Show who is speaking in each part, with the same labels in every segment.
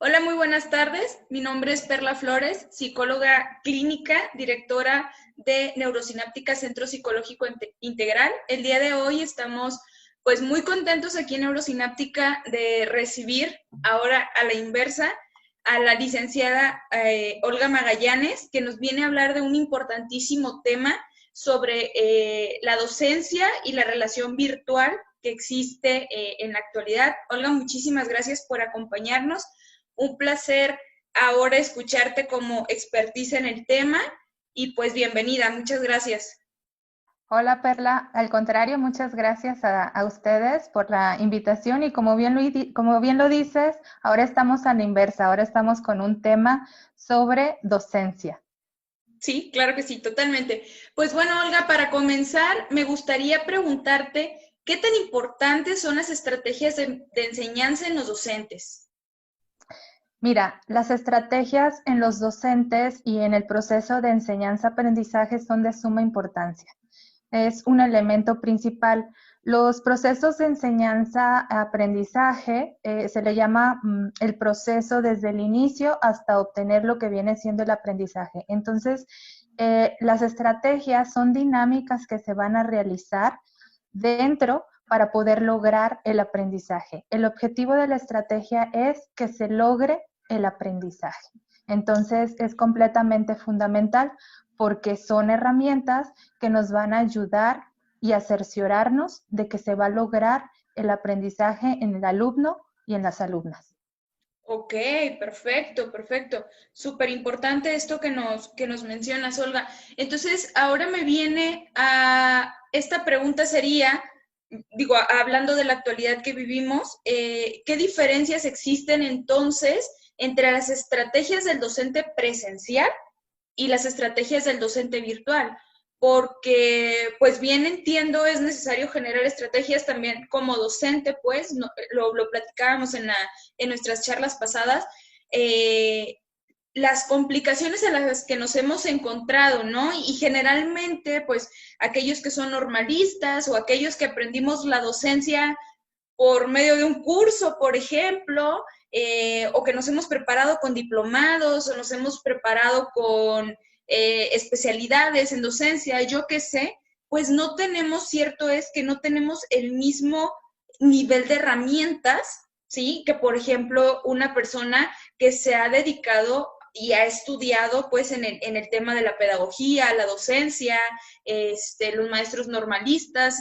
Speaker 1: Hola, muy buenas tardes. Mi nombre es Perla Flores, psicóloga clínica, directora de Neurosináptica Centro Psicológico Integral. El día de hoy estamos pues muy contentos aquí en Neurosináptica de recibir ahora a la inversa a la licenciada Olga Magallanes, que nos viene a hablar de un importantísimo tema sobre la docencia y la relación virtual que existe en la actualidad. Olga, muchísimas gracias por acompañarnos. Un placer ahora escucharte como expertise en el tema y pues bienvenida, muchas gracias.
Speaker 2: Hola Perla, al contrario, muchas gracias a ustedes por la invitación y como bien lo dices, ahora estamos a la inversa, ahora estamos con un tema sobre docencia.
Speaker 1: Sí, claro que sí, totalmente. Pues bueno, Olga, para comenzar, me gustaría preguntarte, ¿qué tan importantes son las estrategias de enseñanza en los docentes?
Speaker 2: Mira, las estrategias en los docentes y en el proceso de enseñanza-aprendizaje son de suma importancia. Es un elemento principal. Los procesos de enseñanza-aprendizaje se le llama el proceso desde el inicio hasta obtener lo que viene siendo el aprendizaje. Entonces, las estrategias son dinámicas que se van a realizar dentro para poder lograr el aprendizaje. El objetivo de la estrategia es que se logre el aprendizaje. Entonces, es completamente fundamental porque son herramientas que nos van a ayudar y a cerciorarnos de que se va a lograr el aprendizaje en el alumno y en las alumnas.
Speaker 1: Ok, perfecto, perfecto. Súper importante esto que nos mencionas, Olga. Entonces, ahora me viene a esta pregunta sería, digo, hablando de la actualidad que vivimos, ¿qué diferencias existen entonces entre las estrategias del docente presencial y las estrategias del docente virtual? Porque, pues bien entiendo, es necesario generar estrategias también como docente, pues, lo platicábamos en nuestras charlas pasadas, eh, las complicaciones a las que nos hemos encontrado, ¿no? Y generalmente, pues, aquellos que son normalistas o aquellos que aprendimos la docencia por medio de un curso, por ejemplo, o que nos hemos preparado con diplomados o nos hemos preparado con especialidades en docencia, yo qué sé, pues no tenemos, cierto es que no tenemos el mismo nivel de herramientas, ¿sí? Que por ejemplo una persona que se ha dedicado y ha estudiado pues en el tema de la pedagogía, la docencia, los maestros normalistas,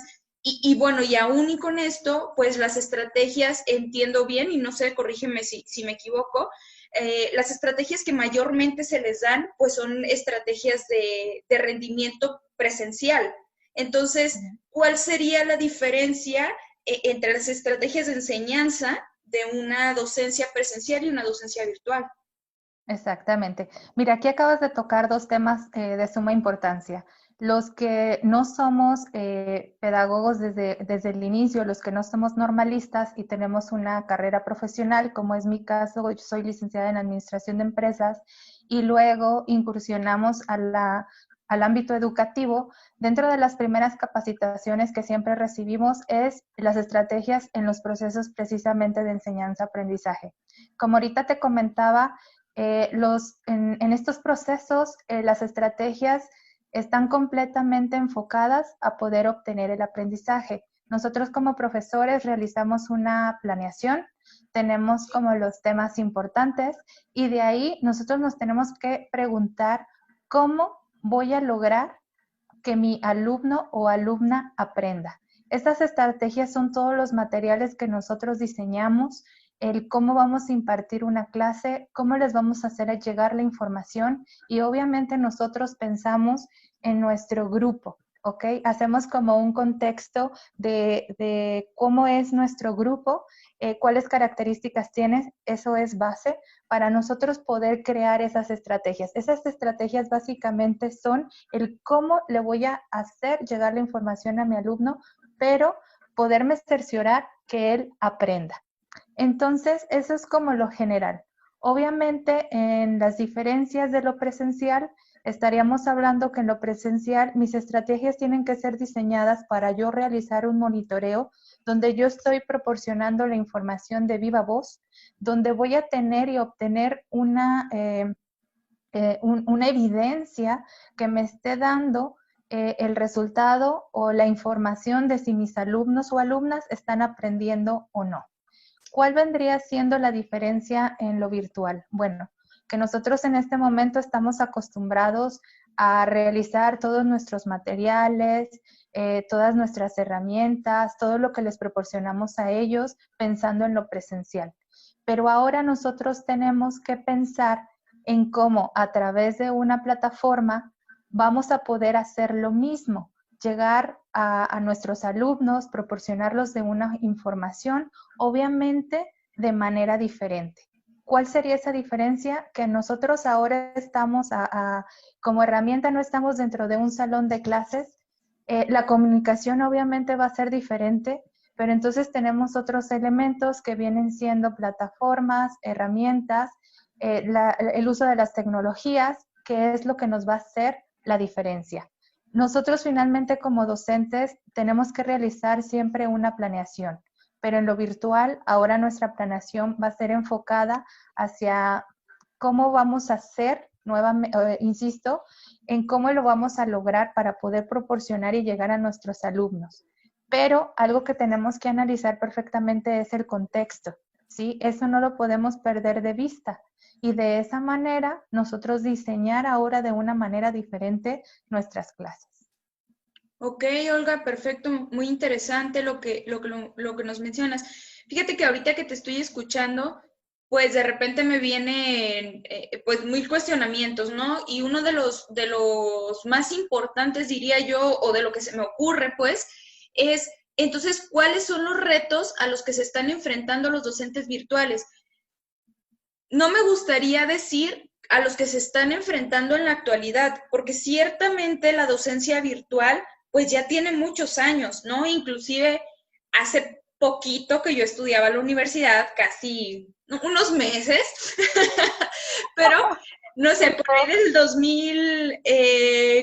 Speaker 1: bueno, y aún y con esto, pues las estrategias, entiendo bien, y no sé, corrígeme si me equivoco, las estrategias que mayormente se les dan, pues son estrategias de rendimiento presencial. Entonces, ¿cuál sería la diferencia entre las estrategias de enseñanza de una docencia presencial y una docencia virtual?
Speaker 2: Exactamente. Mira, aquí acabas de tocar dos temas de suma importancia. Los que no somos pedagogos desde el inicio, los que no somos normalistas y tenemos una carrera profesional, como es mi caso, yo soy licenciada en Administración de Empresas y luego incursionamos al ámbito educativo. Dentro de las primeras capacitaciones que siempre recibimos es las estrategias en los procesos precisamente de enseñanza-aprendizaje. Como ahorita te comentaba, en estos procesos, las estrategias están completamente enfocadas a poder obtener el aprendizaje. Nosotros como profesores realizamos una planeación, tenemos como los temas importantes y de ahí nosotros nos tenemos que preguntar cómo voy a lograr que mi alumno o alumna aprenda. Estas estrategias son todos los materiales que nosotros diseñamos, el cómo vamos a impartir una clase, cómo les vamos a hacer llegar la información y obviamente nosotros pensamos en nuestro grupo, ¿ok? Hacemos como un contexto de cómo es nuestro grupo, cuáles características tiene, eso es base para nosotros poder crear esas estrategias. Esas estrategias básicamente son el cómo le voy a hacer llegar la información a mi alumno, pero poderme cerciorar que él aprenda. Entonces, eso es como lo general. Obviamente, en las diferencias de lo presencial, estaríamos hablando que en lo presencial mis estrategias tienen que ser diseñadas para yo realizar un monitoreo donde yo estoy proporcionando la información de viva voz, donde voy a tener y obtener una evidencia que me esté dando el resultado o la información de si mis alumnos o alumnas están aprendiendo o no. ¿Cuál vendría siendo la diferencia en lo virtual? Bueno, que nosotros en este momento estamos acostumbrados a realizar todos nuestros materiales, todas nuestras herramientas, todo lo que les proporcionamos a ellos pensando en lo presencial. Pero ahora nosotros tenemos que pensar en cómo a través de una plataforma vamos a poder hacer lo mismo, llegar a nuestros alumnos, proporcionarlos de una información, obviamente de manera diferente. ¿Cuál sería esa diferencia? Que nosotros ahora estamos como herramienta, no estamos dentro de un salón de clases. La comunicación obviamente va a ser diferente, pero entonces tenemos otros elementos que vienen siendo plataformas, herramientas, el uso de las tecnologías, que es lo que nos va a hacer la diferencia. Nosotros finalmente como docentes tenemos que realizar siempre una planeación, pero en lo virtual ahora nuestra planeación va a ser enfocada hacia cómo vamos a hacer, nuevamente, insisto, en cómo lo vamos a lograr para poder proporcionar y llegar a nuestros alumnos. Pero algo que tenemos que analizar perfectamente es el contexto, ¿sí? Eso no lo podemos perder de vista. Y de esa manera, nosotros diseñar ahora de una manera diferente nuestras clases.
Speaker 1: Ok, Olga, perfecto, muy interesante lo que nos mencionas. Fíjate que ahorita que te estoy escuchando, pues de repente me vienen pues mil cuestionamientos, ¿no? Y uno de los más importantes, diría yo, o de lo que se me ocurre, pues, es entonces, ¿cuáles son los retos a los que se están enfrentando los docentes virtuales? No me gustaría decir a los que se están enfrentando en la actualidad, porque ciertamente la docencia virtual pues ya tiene muchos años, ¿no? Inclusive hace poquito que yo estudiaba en la universidad, casi unos meses, pero no sé, por ahí del 2000,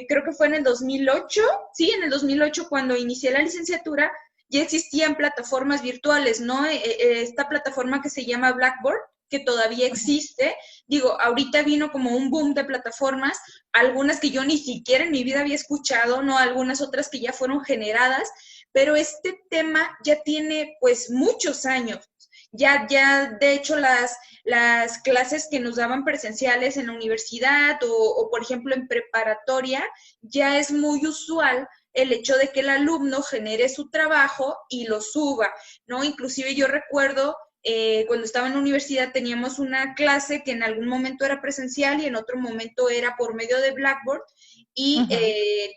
Speaker 1: creo que fue en el 2008, sí, en el 2008 cuando inicié la licenciatura, ya existían plataformas virtuales, ¿no? Esta plataforma que se llama Blackboard, que todavía existe. Digo, ahorita vino como un boom de plataformas, algunas que yo ni siquiera en mi vida había escuchado, ¿no? Algunas otras que ya fueron generadas, pero este tema ya tiene pues muchos años. Ya de hecho las clases que nos daban presenciales en la universidad o por ejemplo en preparatoria, ya es muy usual el hecho de que el alumno genere su trabajo y lo suba, ¿no? Inclusive yo recuerdo cuando estaba en la universidad teníamos una clase que en algún momento era presencial y en otro momento era por medio de Blackboard y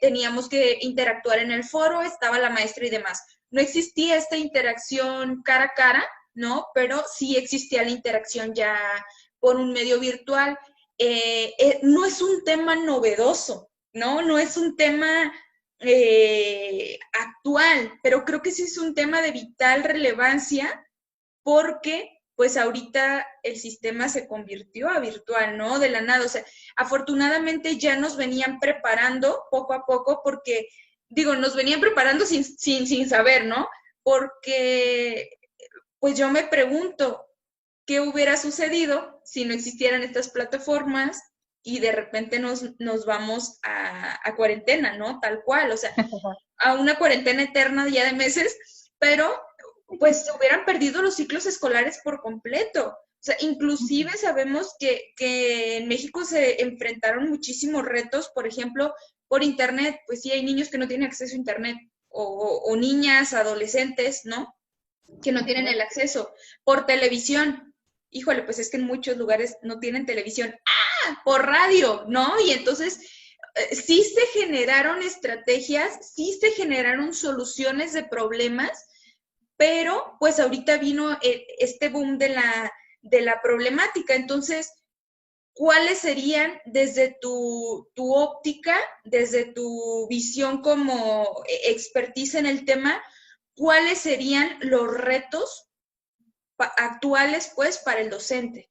Speaker 1: teníamos que interactuar en el foro, estaba la maestra y demás. No existía esta interacción cara a cara, ¿no? Pero sí existía la interacción ya por un medio virtual. No es un tema novedoso, ¿no? No es un tema actual, pero creo que sí es un tema de vital relevancia porque pues ahorita el sistema se convirtió a virtual, ¿no? De la nada, o sea, afortunadamente ya nos venían preparando poco a poco porque, digo, nos venían preparando sin saber, ¿no? Porque pues yo me pregunto, ¿qué hubiera sucedido si no existieran estas plataformas y de repente nos vamos a cuarentena, ¿no? Tal cual, o sea, a una cuarentena eterna ya de meses, pero pues se hubieran perdido los ciclos escolares por completo. O sea, inclusive sabemos que en México se enfrentaron muchísimos retos, por ejemplo, por Internet, pues sí hay niños que no tienen acceso a Internet o niñas, adolescentes, ¿no? Que no tienen el acceso. Por televisión, híjole, pues es que en muchos lugares no tienen televisión. ¡Ah! Por radio, ¿no? Y entonces sí se generaron estrategias, sí se generaron soluciones de problemas, pero pues ahorita vino este boom de la problemática. Entonces, ¿cuáles serían desde tu óptica, desde tu visión como expertise en el tema, cuáles serían los retos actuales pues para el docente?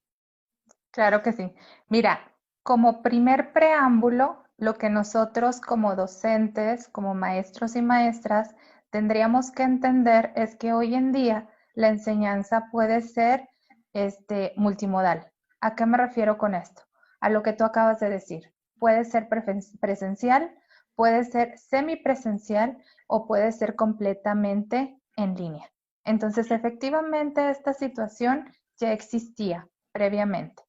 Speaker 2: Claro que sí. Mira, como primer preámbulo, lo que nosotros como docentes, como maestros y maestras, tendríamos que entender es que hoy en día la enseñanza puede ser multimodal. ¿A qué me refiero con esto? A lo que tú acabas de decir. Puede ser presencial, puede ser semipresencial o puede ser completamente en línea. Entonces, efectivamente, esta situación ya existía previamente.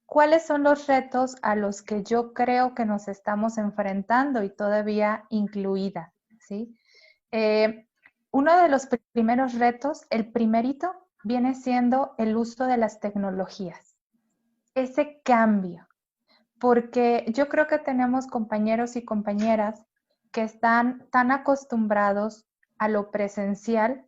Speaker 2: ¿Cuáles son los retos a los que yo creo que nos estamos enfrentando y todavía incluida? ¿Sí? Uno de los primeros retos, el primerito, viene siendo el uso de las tecnologías. Ese cambio, porque yo creo que tenemos compañeros y compañeras que están tan acostumbrados a lo presencial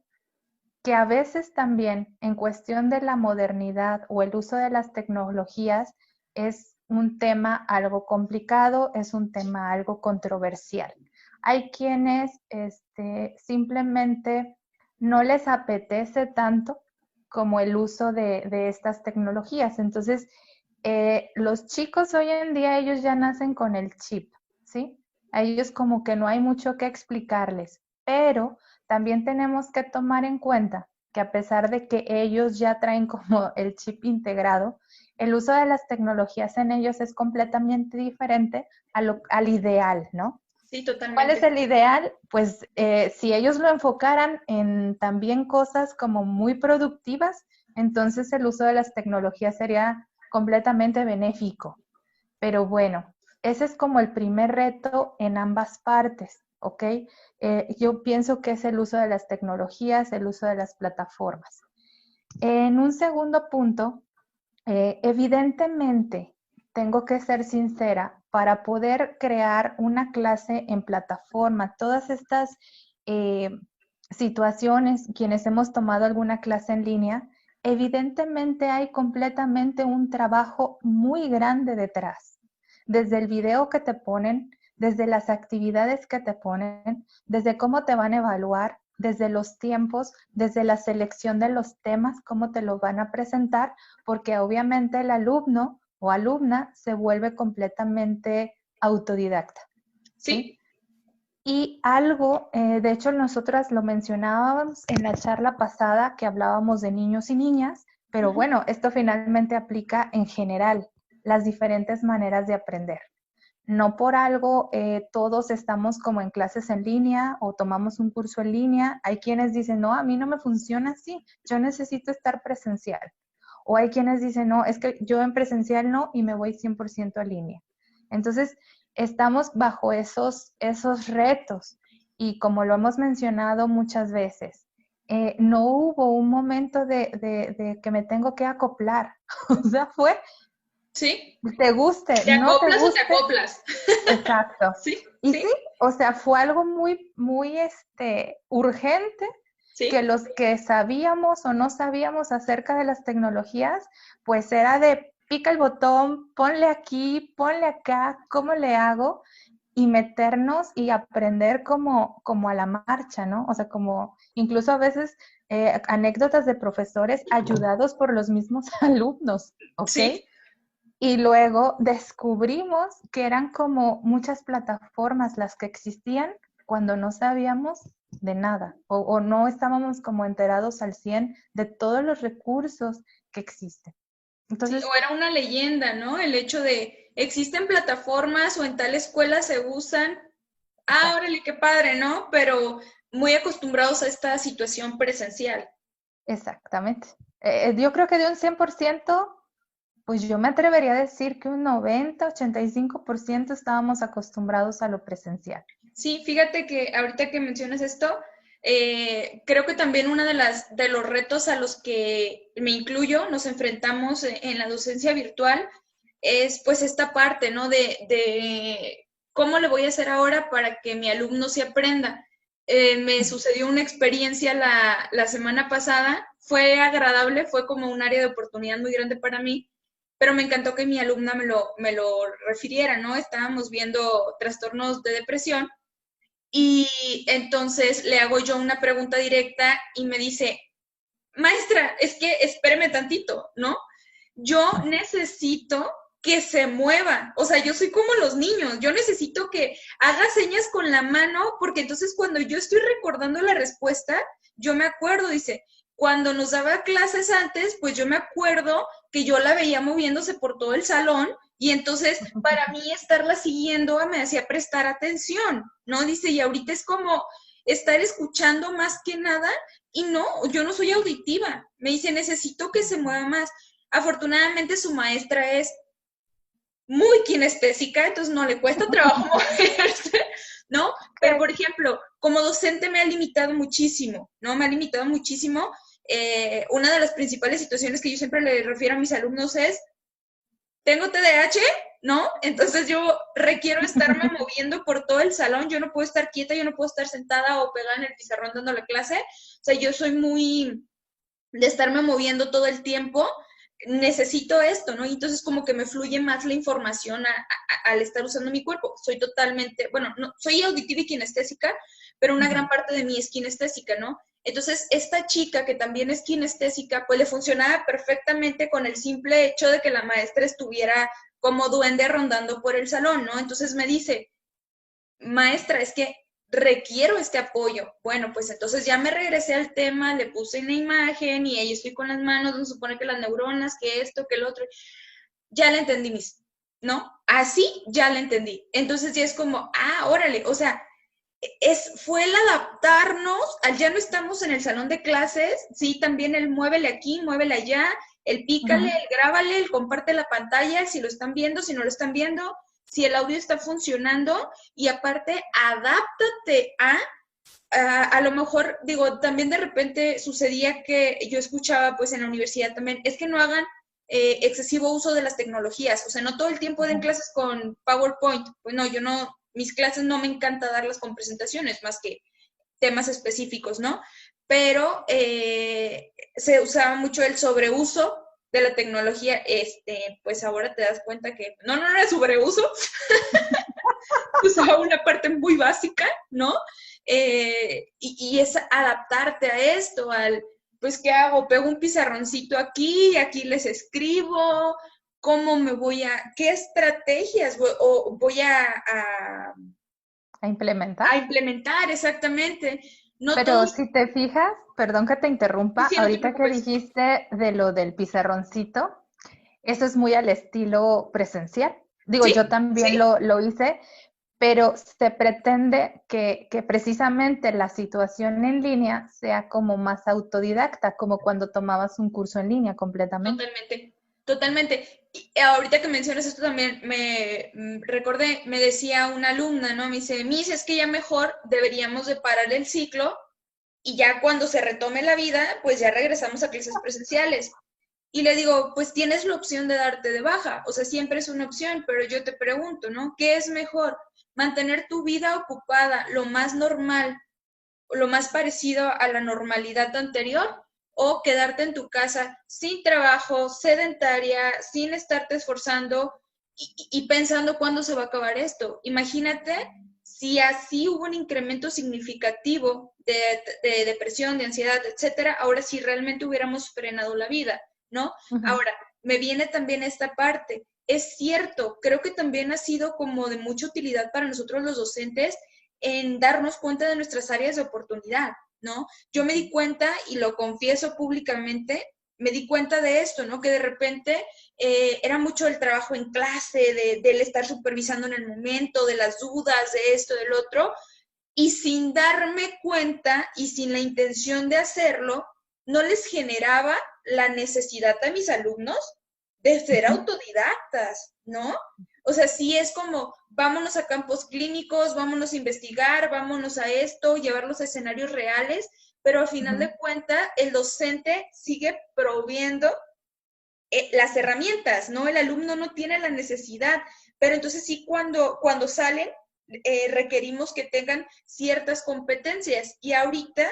Speaker 2: que a veces también en cuestión de la modernidad o el uso de las tecnologías es un tema algo complicado, es un tema algo controversial. Hay quienes simplemente no les apetece tanto como el uso de estas tecnologías. Entonces, los chicos hoy en día, ellos ya nacen con el chip, ¿sí? A ellos como que no hay mucho que explicarles, pero también tenemos que tomar en cuenta que a pesar de que ellos ya traen como el chip integrado, el uso de las tecnologías en ellos es completamente diferente al ideal, ¿no?
Speaker 1: Sí,
Speaker 2: ¿Cuál es
Speaker 1: totalmente.
Speaker 2: el ideal? Pues si ellos lo enfocaran en también cosas como muy productivas, entonces el uso de las tecnologías sería completamente benéfico. Pero bueno, ese es como el primer reto en ambas partes, ¿ok? Yo pienso que es el uso de las tecnologías, el uso de las plataformas. En un segundo punto, evidentemente, tengo que ser sincera, para poder crear una clase en plataforma, todas estas eh, situaciones, quienes hemos tomado alguna clase en línea, evidentemente hay completamente un trabajo muy grande detrás. Desde el video que te ponen, desde las actividades que te ponen, desde cómo te van a evaluar, desde los tiempos, desde la selección de los temas, cómo te lo van a presentar, porque obviamente el alumno o alumna se vuelve completamente autodidacta, ¿sí?
Speaker 1: Sí.
Speaker 2: Y algo, de hecho nosotras lo mencionábamos en la charla pasada que hablábamos de niños y niñas, pero bueno, esto finalmente aplica en general las diferentes maneras de aprender. No por algo todos estamos como en clases en línea o tomamos un curso en línea. Hay quienes dicen, no, a mí no me funciona así, yo necesito estar presencial. O hay quienes dicen, no, es que yo en presencial no y me voy 100% a línea. Entonces, estamos bajo esos retos y como lo hemos mencionado muchas veces, no hubo un momento de que me tengo que acoplar. O sea, fue,
Speaker 1: Sí.
Speaker 2: te guste,
Speaker 1: ¿Te
Speaker 2: no te
Speaker 1: acoplas o te
Speaker 2: guste.
Speaker 1: acoplas?
Speaker 2: Exacto.
Speaker 1: Sí,
Speaker 2: Y sí,
Speaker 1: sí,
Speaker 2: o sea, fue algo muy, muy urgente que
Speaker 1: sí,
Speaker 2: los que sabíamos o no sabíamos acerca de las tecnologías, pues era de pica el botón, ponle aquí, ponle acá, ¿cómo le hago? Y meternos y aprender como a la marcha, ¿no? O sea, como incluso a veces anécdotas de profesores ayudados por los mismos alumnos, ¿ok?
Speaker 1: sí.
Speaker 2: Y luego descubrimos que eran como muchas plataformas las que existían cuando no sabíamos de nada o no estábamos como enterados al 100 de todos los recursos que existen.
Speaker 1: Sí,
Speaker 2: Entonces,
Speaker 1: o era una leyenda, ¿no? El hecho de existen plataformas o en tal escuela se usan. Ah,
Speaker 2: exacto,
Speaker 1: órale, qué padre, ¿no? Pero muy acostumbrados a esta situación presencial.
Speaker 2: exactamente. Yo creo que de un 100%, pues yo me atrevería a decir que un 90, 85% estábamos acostumbrados a lo presencial.
Speaker 1: Sí, fíjate que ahorita que mencionas esto, creo que también uno de los retos a los que me incluyo, nos enfrentamos en la docencia virtual, es pues esta parte, ¿no? De cómo le voy a hacer ahora para que mi alumno se aprenda. Me sucedió una experiencia la semana pasada, fue agradable, fue como un área de oportunidad muy grande para mí, pero me encantó que mi alumna me lo refiriera, ¿no? Estábamos viendo trastornos de depresión y entonces le hago yo una pregunta directa y me dice, maestra, es que espéreme tantito, ¿no? Yo necesito que se mueva. O sea, yo soy como los niños, yo necesito que haga señas con la mano, porque entonces cuando yo estoy recordando la respuesta, yo me acuerdo, dice, cuando nos daba clases antes, pues yo me acuerdo que yo la veía moviéndose por todo el salón y entonces para mí estarla siguiendo me hacía prestar atención, ¿no? Dice, y ahorita es como estar escuchando más que nada y no, yo no soy auditiva. Me dice, necesito que se mueva más. Afortunadamente su maestra es muy kinestésica, entonces no le cuesta trabajo moverse, ¿no? Pero, por ejemplo, como docente me ha limitado muchísimo, ¿no? Me ha limitado muchísimo. Una de las principales situaciones que yo siempre le refiero a mis alumnos es, tengo TDAH, ¿no? Entonces yo requiero estarme moviendo por todo el salón, yo no puedo estar quieta, yo no puedo estar sentada o pegada en el pizarrón dando la clase, o sea, yo soy muy de estarme moviendo todo el tiempo, necesito esto, ¿no? Y entonces como que me fluye más la información al estar usando mi cuerpo. Soy totalmente, bueno, no, soy auditiva y kinestésica, pero una gran parte de mí es kinestésica, ¿no? Entonces, esta chica que también es kinestésica, pues le funcionaba perfectamente con el simple hecho de que la maestra estuviera como duende rondando por el salón, ¿no? Entonces me dice, maestra, es que requiero este apoyo. Bueno, pues entonces ya me regresé al tema, le puse una imagen y ahí estoy con las manos, donde supone que las neuronas, que esto, que el otro. Ya la entendí, ¿no? Así ya la entendí. Entonces ya es como, órale, o sea, fue el adaptarnos, al ya no estamos en el salón de clases, sí, también el muévele aquí, muévele allá, el pícale, el grábale, el comparte la pantalla, si lo están viendo, si no lo están viendo, si el audio está funcionando, y aparte, adáptate a lo mejor, digo, también de repente sucedía que yo escuchaba, pues en la universidad también, es que no hagan excesivo uso de las tecnologías, o sea, no todo el tiempo den clases con PowerPoint, pues no, yo no, mis clases no me encanta darlas con presentaciones, más que temas específicos, ¿no? Pero se usaba mucho el sobreuso de la tecnología, pues ahora te das cuenta que no era sobreuso, usaba una parte muy básica, ¿no? Y es adaptarte a esto, pues, ¿qué hago? Pego un pizarroncito aquí les escribo, ¿cómo me qué estrategias voy
Speaker 2: a implementar?
Speaker 1: A implementar, exactamente. No
Speaker 2: Pero
Speaker 1: todos...
Speaker 2: si te fijas, perdón que te interrumpa,
Speaker 1: Sí, no te
Speaker 2: ahorita que
Speaker 1: preocupes.
Speaker 2: dijiste de lo del pizarroncito, eso es muy al estilo presencial. Digo,
Speaker 1: Sí,
Speaker 2: yo también
Speaker 1: sí,
Speaker 2: lo hice, pero se pretende que precisamente la situación en línea sea como más autodidacta, como cuando tomabas un curso en línea completamente.
Speaker 1: totalmente, totalmente. Y ahorita que mencionas esto también me recordé, me decía una alumna, ¿no? Me dice, Miss, es que ya mejor deberíamos de parar el ciclo y ya cuando se retome la vida, pues ya regresamos a clases presenciales. Y le digo, pues tienes la opción de darte de baja, o sea, siempre es una opción, pero yo te pregunto, ¿no? ¿Qué es mejor? Mantener tu vida ocupada lo más normal, lo más parecido a la normalidad anterior, o quedarte en tu casa sin trabajo, sedentaria, sin estarte esforzando y pensando cuándo se va a acabar esto. Imagínate si así hubo un incremento significativo de depresión, de ansiedad, etcétera, ahora si realmente hubiéramos frenado la vida, ¿no? Ahora, me viene también esta parte. Es cierto, creo que también ha sido como de mucha utilidad para nosotros los docentes en darnos cuenta de nuestras áreas de oportunidad, ¿no? Yo me di cuenta, y lo confieso públicamente, me di cuenta de esto, ¿no? Que de repente era mucho el trabajo en clase, del estar supervisando en el momento, de las dudas, de esto, del otro, y sin darme cuenta y sin la intención de hacerlo, no les generaba la necesidad a mis alumnos de ser autodidactas, ¿no? O sea, sí es como, vámonos a campos clínicos, vámonos a investigar, vámonos a esto, llevarlos a escenarios reales, pero al final de cuentas, el docente sigue proviendo las herramientas, ¿no? El alumno no tiene la necesidad, pero entonces sí cuando salen, requerimos que tengan ciertas competencias y ahorita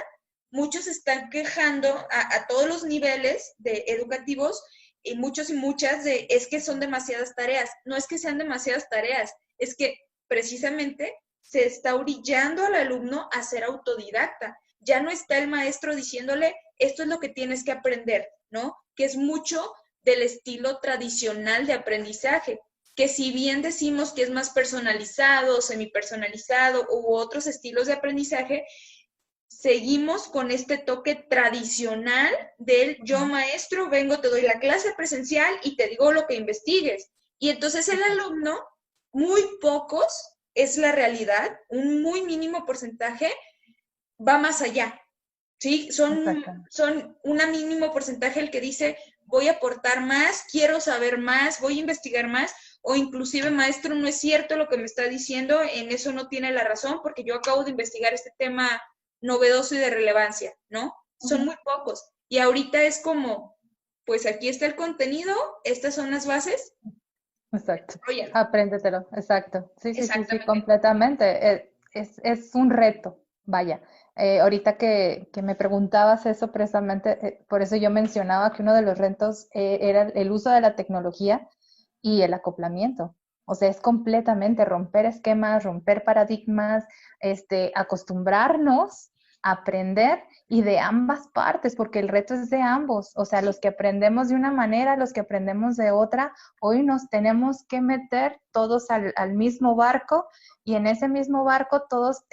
Speaker 1: muchos están quejando a todos los niveles educativos y muchos y muchas es que son demasiadas tareas. No es que sean demasiadas tareas, es que precisamente se está orillando al alumno a ser autodidacta. Ya no está el maestro diciéndole, esto es lo que tienes que aprender, ¿no? Que es mucho del estilo tradicional de aprendizaje, que si bien decimos que es más personalizado, semipersonalizado u otros estilos de aprendizaje, seguimos con este toque tradicional del yo maestro, vengo, te doy la clase presencial y te digo lo que investigues. Y entonces el alumno, muy pocos, es la realidad, un muy mínimo porcentaje, va más allá. ¿Sí? Son un mínimo porcentaje el que dice, voy a aportar más, quiero saber más, voy a investigar más, o inclusive, maestro, no es cierto lo que me está diciendo, en eso no tiene la razón, porque yo acabo de investigar este tema novedoso y de relevancia, ¿no? Son muy pocos. Y ahorita es como, pues aquí está el contenido, estas son las bases.
Speaker 2: Exacto. Apréndetelo, exacto. Sí, sí, sí, sí,
Speaker 1: Exactamente.
Speaker 2: completamente. Es un reto, vaya. Ahorita que me preguntabas eso precisamente, por eso yo mencionaba que uno de los retos era el uso de la tecnología y el acoplamiento. O sea, es completamente romper esquemas, romper paradigmas, acostumbrarnos a aprender y de ambas partes, porque el reto es de ambos. O sea, los que aprendemos de una manera, los que aprendemos de otra, hoy nos tenemos que meter todos al mismo barco y en ese mismo barco todos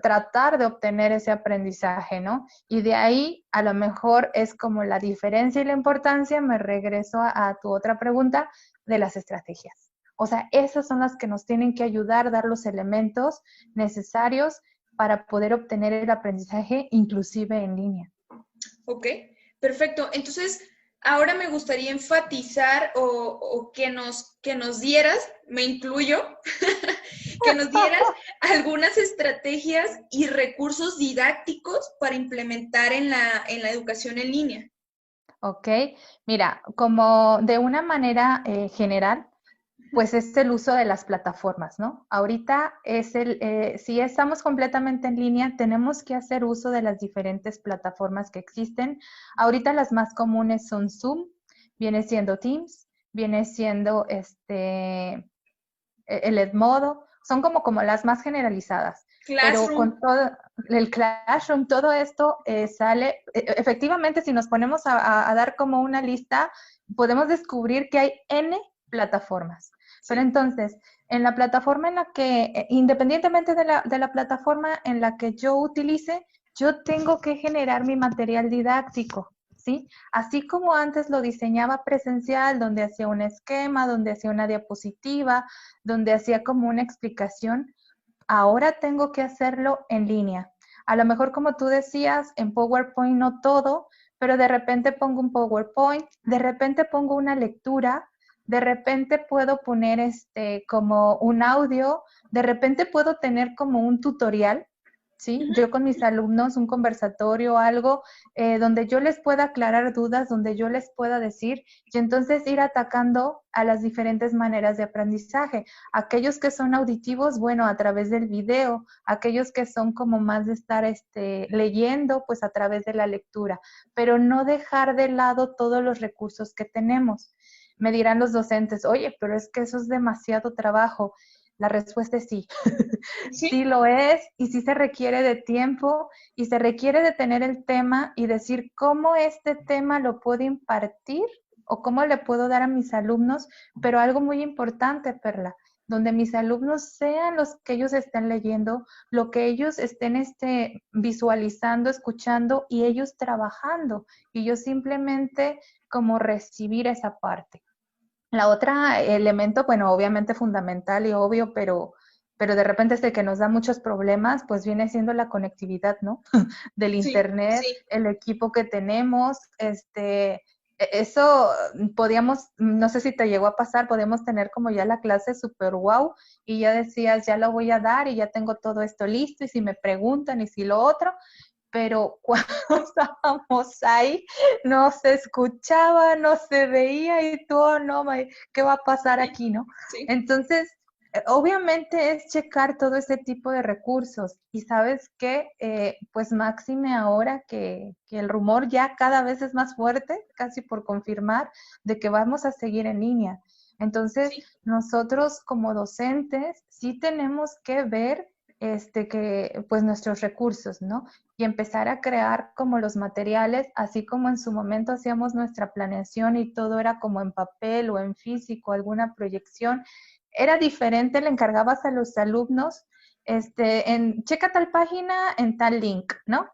Speaker 2: tratar de obtener ese aprendizaje, ¿no? Y de ahí a lo mejor es como la diferencia y la importancia, me regreso a tu otra pregunta, de las estrategias. O sea, esas son las que nos tienen que ayudar, dar los elementos necesarios para poder obtener el aprendizaje inclusive en línea.
Speaker 1: Ok, perfecto. Entonces, ahora me gustaría enfatizar o que nos dieras, me incluyo, que nos dieras algunas estrategias y recursos didácticos para implementar en la educación en línea.
Speaker 2: Ok, mira, como de una manera general, pues es el uso de las plataformas, ¿no? Ahorita si estamos completamente en línea, tenemos que hacer uso de las diferentes plataformas que existen. Ahorita las más comunes son Zoom, viene siendo Teams, viene siendo el Edmodo, son como las más generalizadas. Pero
Speaker 1: Classroom.
Speaker 2: con todo el Classroom, todo esto sale, efectivamente, si nos ponemos a dar como una lista, podemos descubrir que hay N plataformas. Pero entonces, en la plataforma en la que, independientemente de la plataforma en la que yo utilice, yo tengo que generar mi material didáctico, ¿sí? Así como antes lo diseñaba presencial, donde hacía un esquema, donde hacía una diapositiva, donde hacía como una explicación, ahora tengo que hacerlo en línea. A lo mejor, como tú decías, en PowerPoint no todo, pero de repente pongo un PowerPoint, de repente pongo una lectura, de repente puedo poner como un audio, de repente puedo tener como un tutorial, ¿sí? Yo con mis alumnos, un conversatorio, algo donde yo les pueda aclarar dudas, donde yo les pueda decir, y entonces ir atacando a las diferentes maneras de aprendizaje. Aquellos que son auditivos, bueno, a través del video, aquellos que son como más de estar leyendo, pues a través de la lectura, pero no dejar de lado todos los recursos que tenemos. Me dirán los docentes, oye, pero es que eso es demasiado trabajo. La respuesta es sí. Sí lo es y sí se requiere de tiempo y se requiere de tener el tema y decir cómo este tema lo puedo impartir o cómo le puedo dar a mis alumnos, pero algo muy importante, Perla, donde mis alumnos sean los que ellos estén leyendo, lo que ellos estén visualizando, escuchando y ellos trabajando y yo simplemente como recibir esa parte. La otra elemento, bueno, obviamente fundamental y obvio, pero de repente que nos da muchos problemas, pues viene siendo la conectividad, ¿no? Del internet,
Speaker 1: Sí.
Speaker 2: el equipo que tenemos, eso podíamos, no sé si te llegó a pasar, podíamos tener como ya la clase super wow y ya decías, ya lo voy a dar y ya tengo todo esto listo y si me preguntan y si lo otro, pero cuando estábamos ahí no se escuchaba, no se veía y tú, oh, no, ¿qué va a pasar aquí, no?
Speaker 1: Sí.
Speaker 2: Entonces, obviamente es checar todo ese tipo de recursos y sabes que, pues máxime ahora que el rumor ya cada vez es más fuerte, casi por confirmar, de que vamos a seguir en línea. Entonces, nosotros como docentes sí tenemos que ver pues nuestros recursos, ¿no? Y empezar a crear como los materiales, así como en su momento hacíamos nuestra planeación y todo era como en papel o en físico, alguna proyección, era diferente, le encargabas a los alumnos, checa tal página en tal link, ¿no?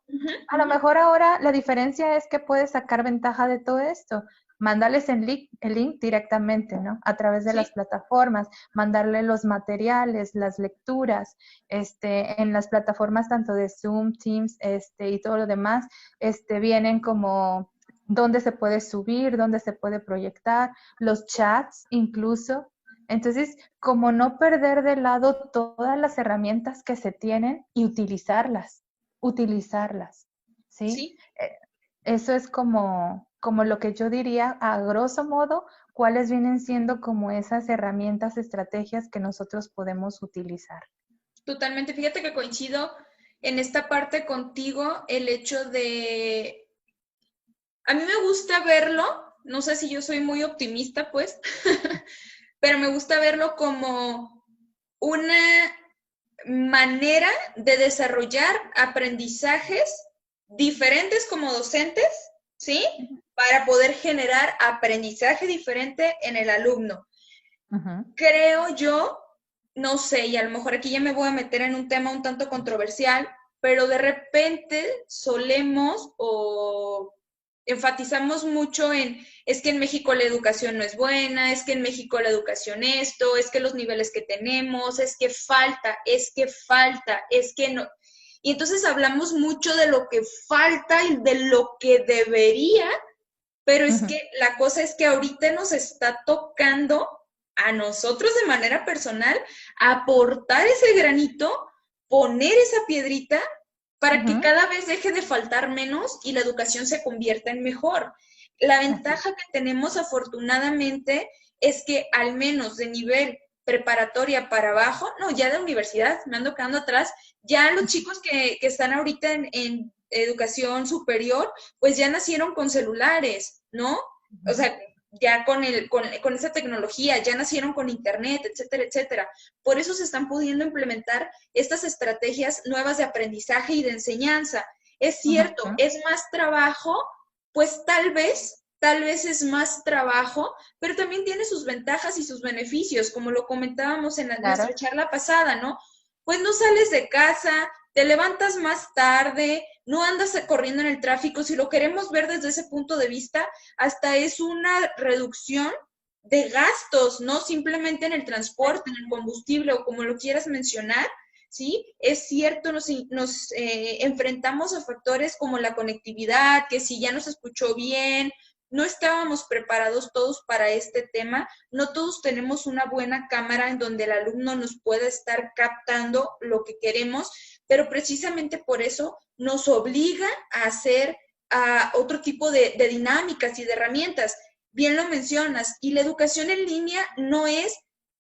Speaker 2: A lo mejor ahora la diferencia es que puedes sacar ventaja de todo esto. Mandarles el link directamente, ¿no? A través de las
Speaker 1: Sí,
Speaker 2: plataformas, mandarle los materiales, las lecturas, en las plataformas tanto de Zoom, Teams, y todo lo demás, vienen como dónde se puede subir, dónde se puede proyectar, los chats incluso. Entonces, como no perder de lado todas las herramientas que se tienen y utilizarlas, ¿sí?
Speaker 1: sí.
Speaker 2: Eso es como lo que yo diría, a grosso modo, cuáles vienen siendo como esas herramientas, estrategias que nosotros podemos utilizar.
Speaker 1: Totalmente. Fíjate que coincido en esta parte contigo, el hecho de, a mí me gusta verlo, no sé si yo soy muy optimista, pues, pero me gusta verlo como una manera de desarrollar aprendizajes diferentes como docentes, ¿sí? Para poder generar aprendizaje diferente en el alumno.
Speaker 2: Uh-huh.
Speaker 1: Creo yo, no sé, y a lo mejor aquí ya me voy a meter en un tema un tanto controversial, pero de repente solemos o enfatizamos mucho en, es que en México la educación no es buena, es que en México la educación esto, es que los niveles que tenemos, es que falta, es que falta, es que no. Y entonces hablamos mucho de lo que falta y de lo que debería, pero es
Speaker 2: Uh-huh.
Speaker 1: que la cosa es que ahorita nos está tocando a nosotros de manera personal aportar ese granito, poner esa piedrita para que
Speaker 2: Uh-huh.
Speaker 1: cada vez deje de faltar menos y la educación se convierta en mejor. La
Speaker 2: Así.
Speaker 1: ventaja que tenemos afortunadamente es que al menos de nivel preparatoria para abajo, no, ya de universidad, me ando quedando atrás, ya los chicos que están ahorita en educación superior, pues ya nacieron con celulares, ¿no? O
Speaker 2: Uh-huh.
Speaker 1: sea, ya con esa tecnología, ya nacieron con internet, etcétera, etcétera. Por eso se están pudiendo implementar estas estrategias nuevas de aprendizaje y de enseñanza. Es cierto,
Speaker 2: Uh-huh.
Speaker 1: es más trabajo, pues tal vez es más trabajo, pero también tiene sus ventajas y sus beneficios, como lo comentábamos en
Speaker 2: Claro.
Speaker 1: nuestra charla pasada, ¿no? Pues no sales de casa, te levantas más tarde, no andas corriendo en el tráfico. Si lo queremos ver desde ese punto de vista, hasta es una reducción de gastos, no simplemente en el transporte, en el combustible o como lo quieras mencionar, ¿sí? Es cierto, nos enfrentamos a factores como la conectividad, que si ya nos escuchó bien, no estábamos preparados todos para este tema, no todos tenemos una buena cámara en donde el alumno nos pueda estar captando lo que queremos, pero precisamente por eso nos obliga a hacer otro tipo de dinámicas y de herramientas. Bien lo mencionas, y la educación en línea no es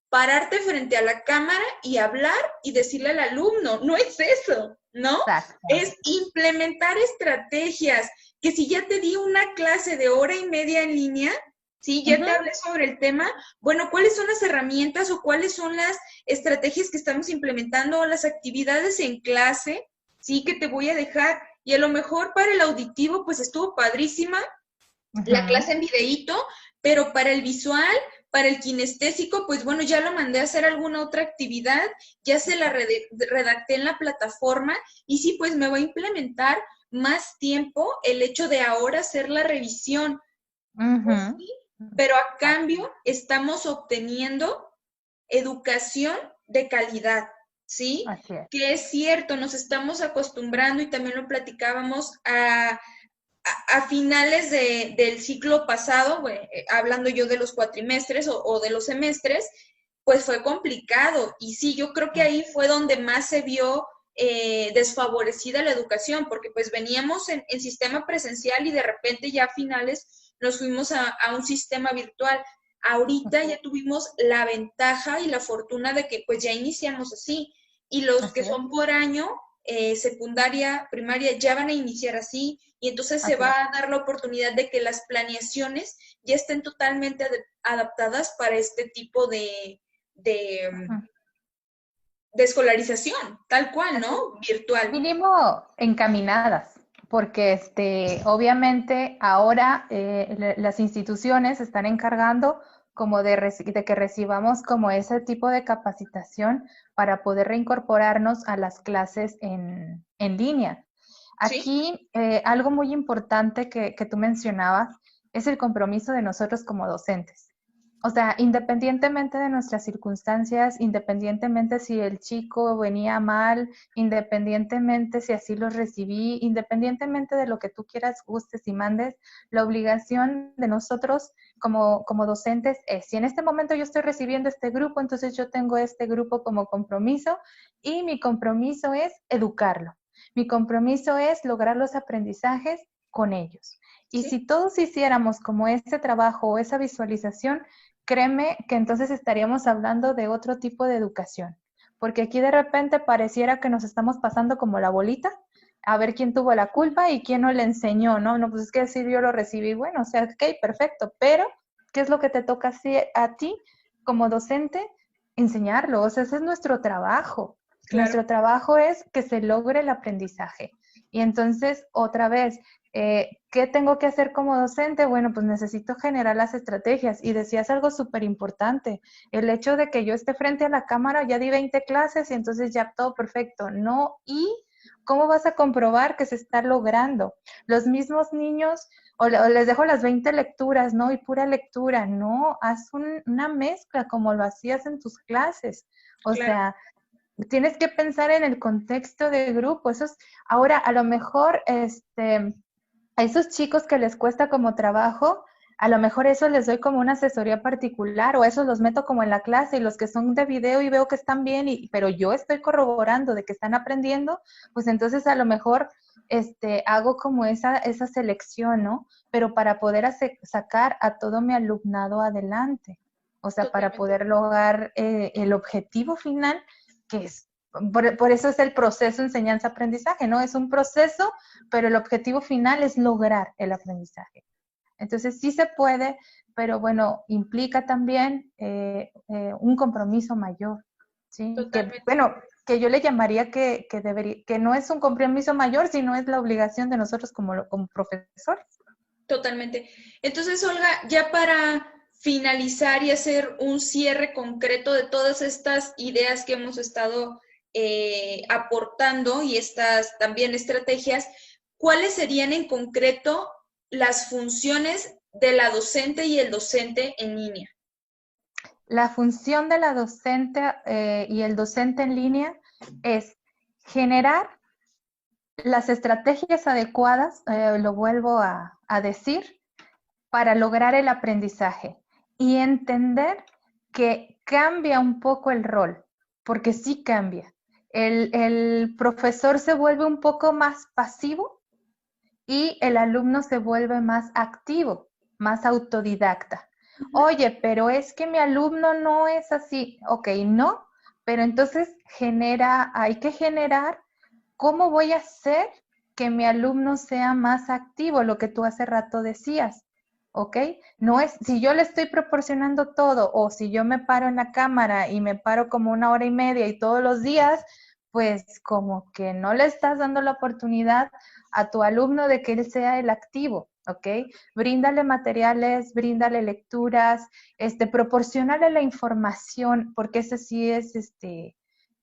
Speaker 1: pararte frente a la cámara y hablar y decirle al alumno, no es eso, ¿no? Es
Speaker 2: Exactamente.
Speaker 1: implementar estrategias, que si ya te di una clase de hora y media en línea, si ya te
Speaker 2: Uh-huh.
Speaker 1: hablé sobre el tema, bueno, ¿cuáles son las herramientas o cuáles son las estrategias que estamos implementando o las actividades en clase, sí, que te voy a dejar? Y a lo mejor para el auditivo, pues estuvo padrísima la
Speaker 2: Uh-huh.
Speaker 1: clase en videíto, pero para el visual, para el kinestésico, pues bueno, ya lo mandé a hacer alguna otra actividad, ya se la redacté en la plataforma y sí, pues me va a implementar más tiempo el hecho de ahora hacer la revisión. Pues
Speaker 2: Uh-huh.
Speaker 1: sí, pero a
Speaker 2: Así.
Speaker 1: cambio estamos obteniendo educación de calidad, ¿sí?
Speaker 2: Así es.
Speaker 1: Que es cierto, nos estamos acostumbrando y también lo platicábamos a finales del ciclo pasado, hablando yo de los cuatrimestres o de los semestres, pues fue complicado. Y sí, yo creo que ahí fue donde más se vio desfavorecida la educación, porque pues veníamos en sistema presencial y de repente ya a finales nos fuimos a un sistema virtual. Ahorita
Speaker 2: Así
Speaker 1: ya
Speaker 2: es.
Speaker 1: tuvimos la ventaja y la fortuna de que pues ya iniciamos así. Y los que
Speaker 2: Así es.
Speaker 1: son por año, secundaria, primaria, ya van a iniciar así y entonces se
Speaker 2: Así
Speaker 1: va
Speaker 2: es.
Speaker 1: a dar la oportunidad de que las planeaciones ya estén totalmente adaptadas para este tipo de,
Speaker 2: Ujú.
Speaker 1: de escolarización, tal cual, ¿no? Virtual.
Speaker 2: Mínimo encaminadas, porque obviamente ahora las instituciones se están encargando como de que recibamos como ese tipo de capacitación para poder reincorporarnos a las clases en línea.
Speaker 1: ¿Sí?
Speaker 2: Aquí algo muy importante que tú mencionabas es el compromiso de nosotros como docentes. O sea, independientemente de nuestras circunstancias, independientemente si el chico venía mal, independientemente si así lo recibí, independientemente de lo que tú quieras, gustes y mandes, la obligación de nosotros como docentes es, si en este momento yo estoy recibiendo este grupo, entonces yo tengo este grupo como compromiso y mi compromiso es educarlo. Mi compromiso es lograr los aprendizajes con ellos. Y
Speaker 1: ¿Sí?
Speaker 2: si todos hiciéramos como ese trabajo o esa visualización, créeme que entonces estaríamos hablando de otro tipo de educación, porque aquí de repente pareciera que nos estamos pasando como la bolita, a ver quién tuvo la culpa y quién no le enseñó, ¿no? No, pues es que decir yo lo recibí, bueno, o sea, ok, perfecto, pero ¿qué es lo que te toca a ti como docente? Enseñarlo, o sea, ese es nuestro trabajo.
Speaker 1: Claro.
Speaker 2: Nuestro trabajo es que se logre el aprendizaje. Y entonces, otra vez, ¿qué tengo que hacer como docente? Bueno, pues necesito generar las estrategias. Y decías algo súper importante, el hecho de que yo esté frente a la cámara, ya di 20 clases y entonces ya todo perfecto. No, ¿y cómo vas a comprobar que se está logrando? Los mismos niños, o les dejo las 20 lecturas, ¿no? Y pura lectura, no, haz una mezcla como lo hacías en tus clases. O
Speaker 1: Claro.
Speaker 2: sea, tienes que pensar en el contexto de grupo. Eso es, ahora, a lo mejor, a esos chicos que les cuesta como trabajo, a lo mejor eso les doy como una asesoría particular o esos los meto como en la clase y los que son de video y veo que están bien, pero yo estoy corroborando de que están aprendiendo, pues entonces a lo mejor hago como esa selección, ¿no? Pero para poder sacar a todo mi alumnado adelante, o sea, para
Speaker 1: Totalmente.
Speaker 2: poder lograr el objetivo final, que es, por eso es el proceso enseñanza-aprendizaje, ¿no? Es un proceso, pero el objetivo final es lograr el aprendizaje. Entonces sí se puede, pero bueno, implica también un compromiso mayor, ¿sí? Que
Speaker 1: Totalmente.
Speaker 2: bueno, que yo le llamaría que no es un compromiso mayor, sino es la obligación de nosotros como profesores.
Speaker 1: Totalmente. Entonces, Olga, ya para finalizar y hacer un cierre concreto de todas estas ideas que hemos estado aportando y estas también estrategias, ¿cuáles serían en concreto las funciones de la docente y el docente en línea?
Speaker 2: La función de la docente y el docente en línea es generar las estrategias adecuadas, lo vuelvo a decir, para lograr el aprendizaje y entender que cambia un poco el rol, porque sí cambia. El profesor se vuelve un poco más pasivo y el alumno se vuelve más activo, más autodidacta. Oye, pero es que mi alumno no es así. Ok, no, pero entonces hay que generar cómo voy a hacer que mi alumno sea más activo, lo que tú hace rato decías. ¿Ok? No es, si yo le estoy proporcionando todo o si yo me paro en la cámara y me paro como 1 hora y media y todos los días, pues como que no le estás dando la oportunidad a tu alumno de que él sea el activo, ¿ok? Bríndale materiales, bríndale lecturas, proporcionale la información, porque ese sí es,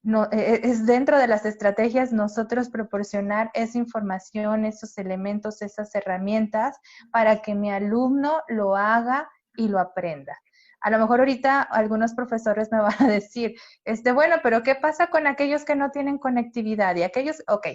Speaker 2: no, es dentro de las estrategias nosotros proporcionar esa información, esos elementos, esas herramientas para que mi alumno lo haga y lo aprenda. A lo mejor ahorita algunos profesores me van a decir, bueno, pero ¿qué pasa con aquellos que no tienen conectividad? Y aquellos, ok,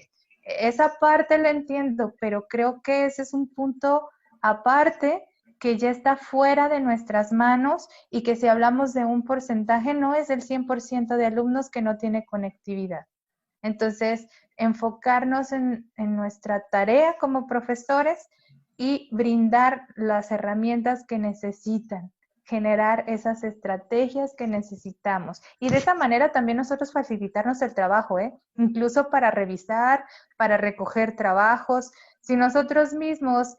Speaker 2: esa parte la entiendo, pero creo que ese es un punto aparte que ya está fuera de nuestras manos y que si hablamos de un porcentaje no es el 100% de alumnos que no tiene conectividad. Entonces, enfocarnos en nuestra tarea como profesores y brindar las herramientas que necesitan, generar esas estrategias que necesitamos. Y de esa manera también nosotros facilitarnos el trabajo, incluso para revisar, para recoger trabajos. Si nosotros mismos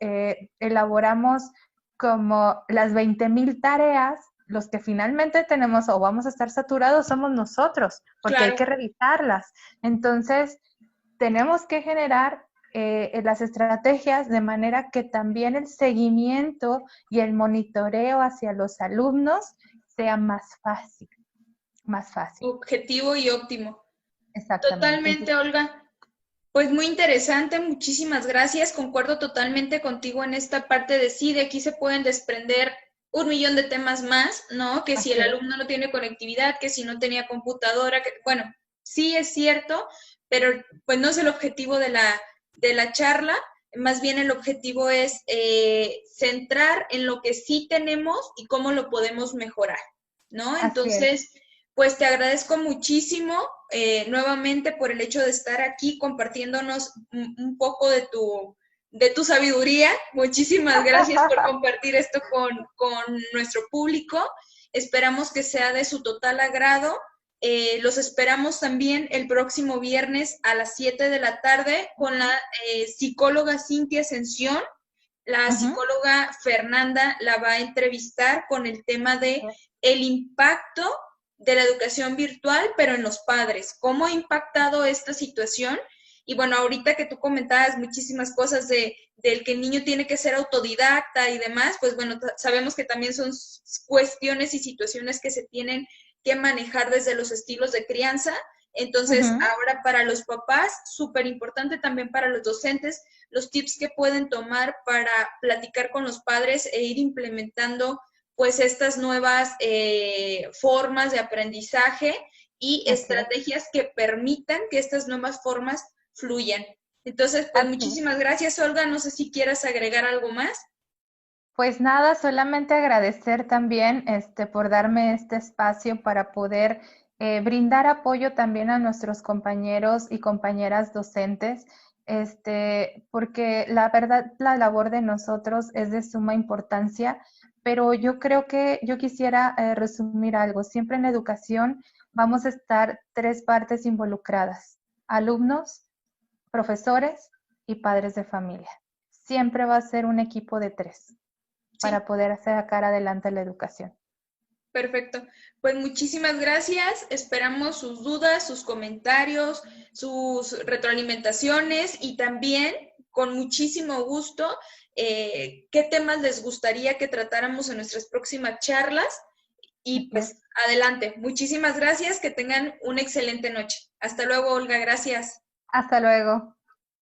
Speaker 2: elaboramos como las 20,000 tareas, los que finalmente tenemos o vamos a estar saturados somos nosotros, porque hay
Speaker 1: Claro.
Speaker 2: que revisarlas. Entonces, tenemos que generar las estrategias de manera que también el seguimiento y el monitoreo hacia los alumnos sea más fácil, más fácil.
Speaker 1: Objetivo y óptimo.
Speaker 2: Exactamente.
Speaker 1: Totalmente, Olga. Pues muy interesante, muchísimas gracias. Concuerdo totalmente contigo en esta parte de sí, de aquí se pueden desprender un millón de temas más, ¿no? Que si el
Speaker 2: Así es.
Speaker 1: alumno no tiene conectividad, que si no tenía computadora, que, bueno, sí es cierto, pero pues no es el objetivo de la charla, más bien el objetivo es centrar en lo que sí tenemos y cómo lo podemos mejorar, ¿no?
Speaker 2: Así es.
Speaker 1: Entonces, pues te agradezco muchísimo nuevamente por el hecho de estar aquí compartiéndonos un poco de tu sabiduría. Muchísimas gracias por compartir esto con nuestro público. Esperamos que sea de su total agrado. Los esperamos también el próximo viernes a las 7 de la tarde con la psicóloga Cintia Ascensión. La psicóloga Fernanda la va a entrevistar con el tema de el impacto de la educación virtual, pero en los padres. ¿Cómo ha impactado esta situación? Y bueno, ahorita que tú comentabas muchísimas cosas del que el niño tiene que ser autodidacta y demás, pues bueno, sabemos que también son cuestiones y situaciones que se tienen que manejar desde los estilos de crianza. Entonces, ahora para los papás, súper importante también para los docentes, los tips que pueden tomar para platicar con los padres e ir implementando pues estas nuevas formas de aprendizaje y estrategias que permitan que estas nuevas formas fluyan. Entonces, pues muchísimas gracias, Olga. No sé si quieras agregar algo más.
Speaker 2: Pues nada, solamente agradecer también por darme este espacio para poder brindar apoyo también a nuestros compañeros y compañeras docentes, porque la verdad la labor de nosotros es de suma importancia, pero yo creo que yo quisiera resumir algo. Siempre en educación vamos a estar tres partes involucradas: alumnos, profesores y padres de familia. Siempre va a ser un equipo de tres para poder sacar adelante la educación.
Speaker 1: Perfecto. Pues muchísimas gracias. Esperamos sus dudas, sus comentarios, sus retroalimentaciones y también con muchísimo gusto qué temas les gustaría que tratáramos en nuestras próximas charlas. Y pues adelante. Muchísimas gracias. Que tengan una excelente noche. Hasta luego, Olga. Gracias.
Speaker 2: Hasta luego.